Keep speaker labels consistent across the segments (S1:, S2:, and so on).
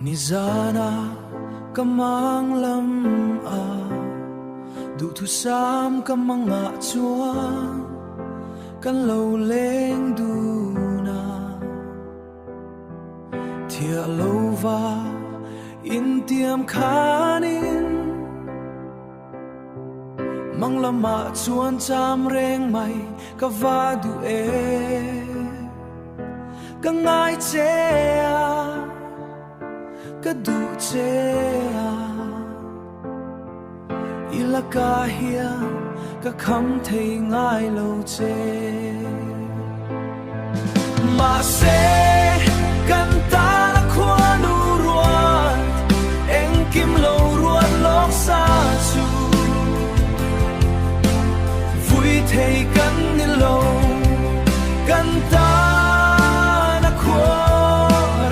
S1: Ni zana kamang lam a du thu sam kamanga chuan kan lo leng du na thia lo va in tiam khanin mang lama chuan cham reng mai ka va du e ka ngai che a ka du che a ilaka hia ka kham thei ngai lo che ma se kan ta na khwa nu ruan eng kim lo ruan lok sa chu vui thei kan ni lo kan ta na khwa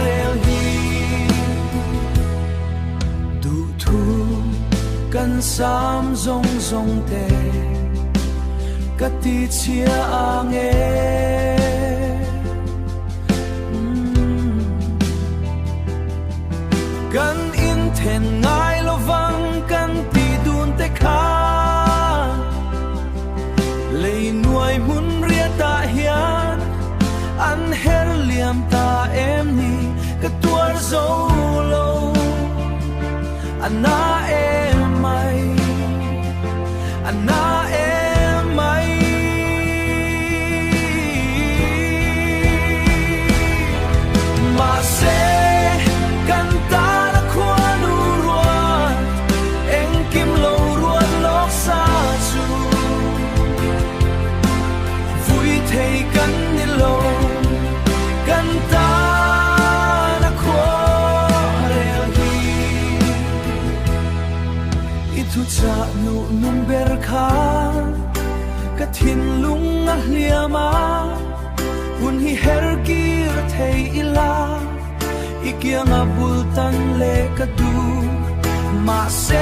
S1: rel hi du thu kan sam zong zong te ka ti chia ange kan in then ngai lo vang kan ti dun te kha lei nuai mun ria ta hian an her liam ta em ni ka tuar zo lo ana em mai ana em mai ma se kan ta na khwa nu ruan eng kim lo ruan lok sa chu vui thei kan ni lo kan ta na khwa rel hi i thu cha nu nung ber kha ka thin lung a hliama hun hi her kir thei ila ikianga bultan le ka du ma se